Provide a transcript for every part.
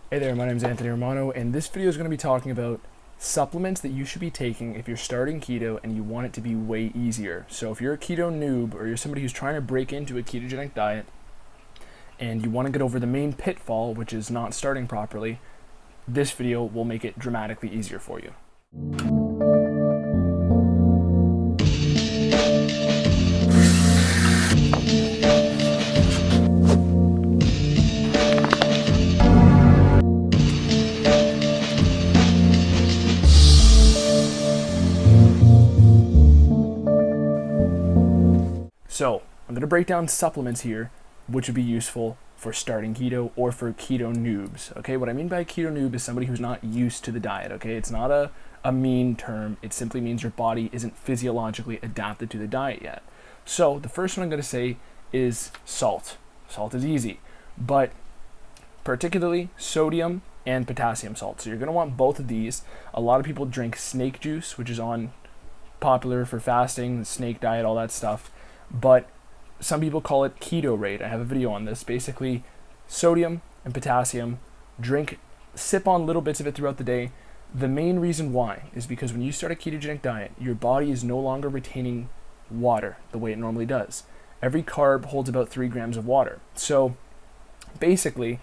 Hey there, my name is Anthony Romano, and this video is going to be talking about supplements that you should be taking if you're starting keto and you want it to be way easier. So if you're a keto noob or you're somebody who's trying to break into a ketogenic diet and you want to get over the main pitfall, which is not starting properly, this video will make it dramatically easier for you. So I'm going to break down supplements here, which would be useful for starting keto or for keto noobs. Okay, what I mean by keto noob is somebody who's not used to the diet. Okay, it's not a mean term. It simply means your body isn't physiologically adapted to the diet yet. So the first one I'm going to say is salt. Salt is easy, but particularly sodium and potassium salt. So you're going to want both of these. A lot of people drink snake juice, which is popular for fasting, the snake diet, all that stuff. But some people call it keto rate. I have a video on this. Basically, sodium and potassium, sip on little bits of it throughout the day. The main reason why is because when you start a ketogenic diet, your body is no longer retaining water the way it normally does. Every carb holds about 3 grams of water. So basically,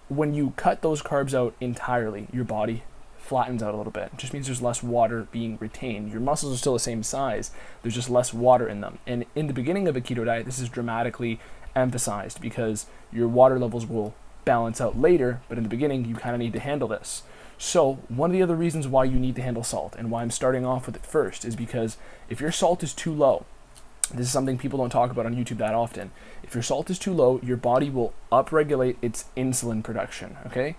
when you cut those carbs out entirely, your body flattens out a little bit. It just means there's less water being retained. Your muscles are still the same size. There's just less water in them. And in the beginning of a keto diet, this is dramatically emphasized because your water levels will balance out later, but in the beginning, you kind of need to handle this. So one of the other reasons why you need to handle salt and why I'm starting off with it first is because if your salt is too low, this is something people don't talk about on YouTube that often. If your salt is too low, your body will upregulate its insulin production, okay?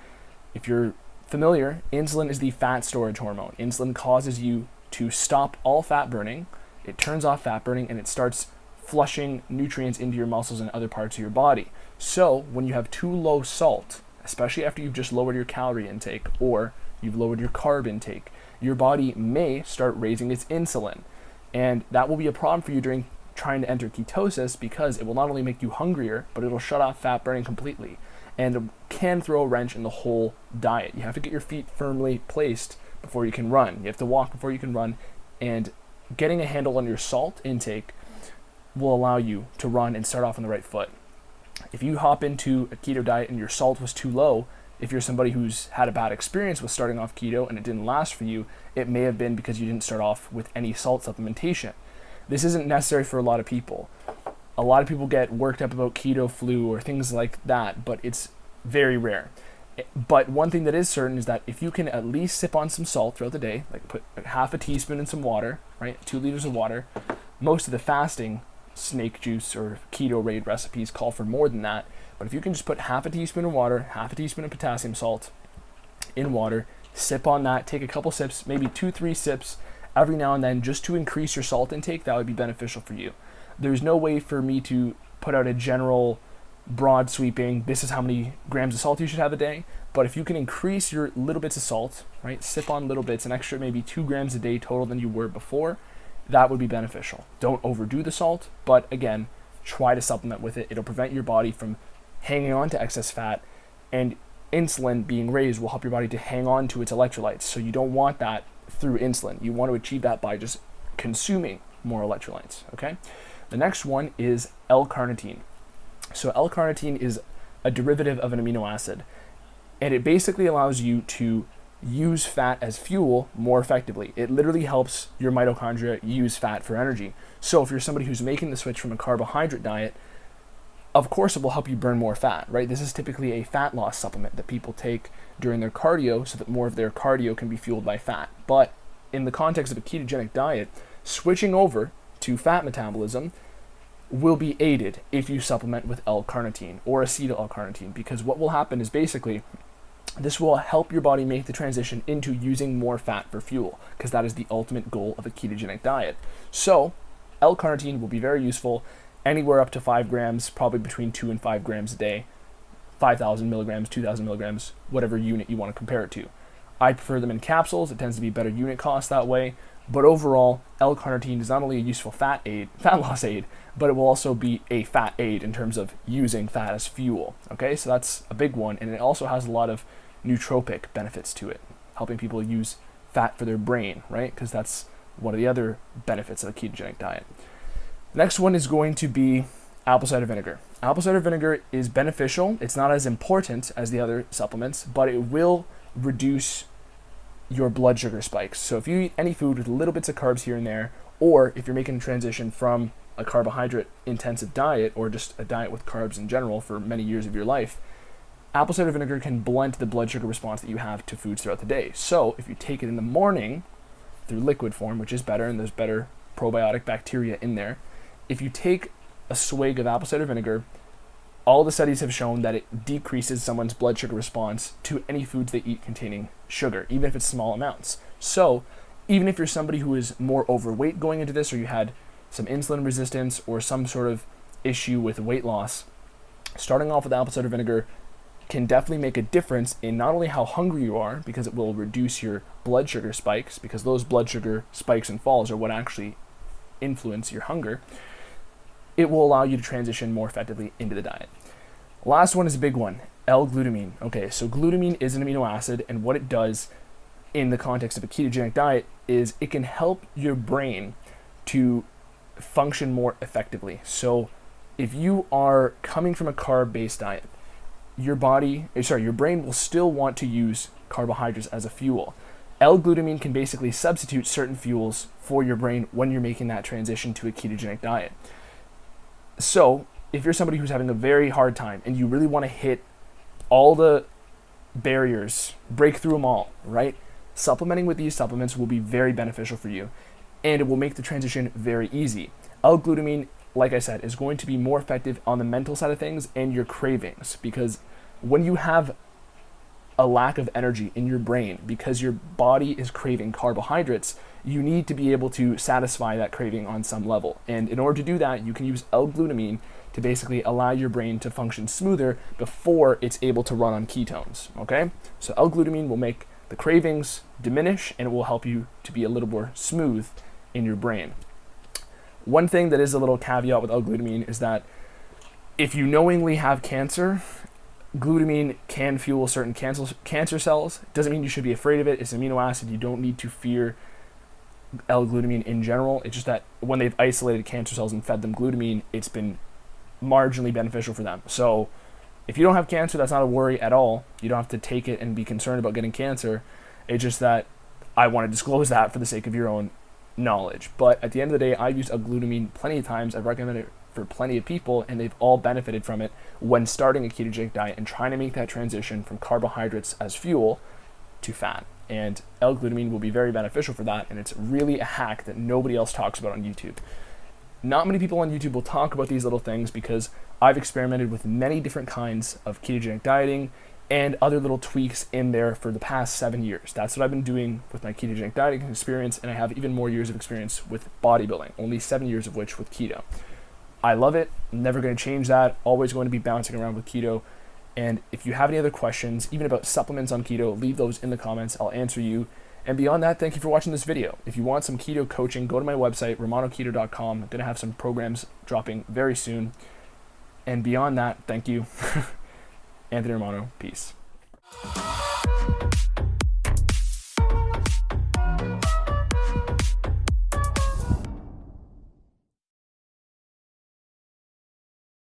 If you're familiar, insulin is the fat storage hormone. Insulin causes you to stop all fat burning. It turns off fat burning and it starts flushing nutrients into your muscles and other parts of your body. So when you have too low salt, especially after you've just lowered your calorie intake or you've lowered your carb intake, your body may start raising its insulin. And that will be a problem for you during trying to enter ketosis because it will not only make you hungrier, but it'll shut off fat burning completely. And it can throw a wrench in the whole diet. You have to get your feet firmly placed before you can run. You have to walk before you can run. And getting a handle on your salt intake will allow you to run and start off on the right foot. If you hop into a keto diet and your salt was too low, if you're somebody who's had a bad experience with starting off keto and it didn't last for you, it may have been because you didn't start off with any salt supplementation. This isn't necessary for a lot of people. A lot of people get worked up about keto flu or things like that, but it's very rare. But one thing that is certain is that if you can at least sip on some salt throughout the day, like put half a teaspoon in some water, right? 2 liters of water. Most of the fasting snake juice or keto raid recipes call for more than that. But if you can just put half a teaspoon of water, half a teaspoon of potassium salt in water, sip on that, take a couple sips, maybe 2-3 sips every now and then just to increase your salt intake, that would be beneficial for you. There's no way for me to put out a general broad sweeping, this is how many grams of salt you should have a day. But if you can increase your little bits of salt, right, sip on little bits, an extra maybe 2 grams a day total than you were before, that would be beneficial. Don't overdo the salt, but again, try to supplement with it. It'll prevent your body from hanging on to excess fat, and insulin being raised will help your body to hang on to its electrolytes. So you don't want that through insulin. You want to achieve that by just consuming more electrolytes, okay? The next one is L-carnitine. So L-carnitine is a derivative of an amino acid, and it basically allows you to use fat as fuel more effectively. It literally helps your mitochondria use fat for energy. So if you're somebody who's making the switch from a carbohydrate diet, of course it will help you burn more fat, right? This is typically a fat loss supplement that people take during their cardio so that more of their cardio can be fueled by fat. But in the context of a ketogenic diet, switching over to fat metabolism will be aided if you supplement with L-carnitine or acetyl L-carnitine, because what will happen is basically this will help your body make the transition into using more fat for fuel, because that is the ultimate goal of a ketogenic diet. So L-carnitine will be very useful anywhere up to 5 grams, probably between 2 and 5 grams a day, 5,000 milligrams, 2,000 milligrams, whatever unit you want to compare it to. I prefer them in capsules. It tends to be better unit cost that way, But overall, L-carnitine is not only a useful fat loss aid, but it will also be a fat aid in terms of using fat as fuel. Okay, so that's a big one, and it also has a lot of nootropic benefits to it, helping people use fat for their brain, right? Because that's one of the other benefits of a ketogenic diet. The next one is going to be apple cider vinegar. Apple cider vinegar is beneficial. It's not as important as the other supplements, but it will reduce your blood sugar spikes. So if you eat any food with little bits of carbs here and there, or if you're making a transition from a carbohydrate intensive diet or just a diet with carbs in general for many years of your life, apple cider vinegar can blunt the blood sugar response that you have to foods throughout the day. So if you take it in the morning through liquid form, which is better, and there's better probiotic bacteria in there, if you take a swig of apple cider vinegar, all the studies have shown that it decreases someone's blood sugar response to any foods they eat containing sugar, even if it's small amounts. So even if you're somebody who is more overweight going into this, or you had some insulin resistance or some sort of issue with weight loss, starting off with apple cider vinegar can definitely make a difference in not only how hungry you are, because it will reduce your blood sugar spikes, because those blood sugar spikes and falls are what actually influence your hunger. It will allow you to transition more effectively into the diet. Last one is a big one, L-glutamine. Okay, so glutamine is an amino acid, and what it does in the context of a ketogenic diet is it can help your brain to function more effectively. So if you are coming from a carb-based diet, your brain will still want to use carbohydrates as a fuel. L-glutamine can basically substitute certain fuels for your brain when you're making that transition to a ketogenic diet. So if you're somebody who's having a very hard time and you really want to hit all the barriers, break through them all, right? Supplementing with these supplements will be very beneficial for you, and it will make the transition very easy. L-glutamine, like I said, is going to be more effective on the mental side of things and your cravings, because when you have a lack of energy in your brain because your body is craving carbohydrates, you need to be able to satisfy that craving on some level. And in order to do that, you can use L-glutamine to basically allow your brain to function smoother before it's able to run on ketones, okay? So L-glutamine will make the cravings diminish, and it will help you to be a little more smooth in your brain. One thing that is a little caveat with L-glutamine is that if you knowingly have cancer, glutamine can fuel certain cancer cells. It doesn't mean you should be afraid of it. It's an amino acid. You don't need to fear L-glutamine in general. It's just that when they've isolated cancer cells and fed them glutamine, it's been marginally beneficial for them. So if you don't have cancer, that's not a worry at all. You don't have to take it and be concerned about getting cancer. It's just that I want to disclose that for the sake of your own knowledge. But at the end of the day, I've used L-glutamine plenty of times. I've recommended it for plenty of people, and they've all benefited from it when starting a ketogenic diet and trying to make that transition from carbohydrates as fuel to fat. And L-glutamine will be very beneficial for that, and it's really a hack that nobody else talks about on YouTube. Not many people on YouTube will talk about these little things because I've experimented with many different kinds of ketogenic dieting and other little tweaks in there for the past 7 years. That's what I've been doing with my ketogenic dieting experience, and I have even more years of experience with bodybuilding, only 7 years of which with keto. I love it. I'm never going to change that. Always going to be bouncing around with keto. And if you have any other questions, even about supplements on keto, leave those in the comments. I'll answer you. And beyond that, thank you for watching this video. If you want some keto coaching, go to my website, romanoketo.com. I'm going to have some programs dropping very soon. And beyond that, thank you. Anthony Romano, peace.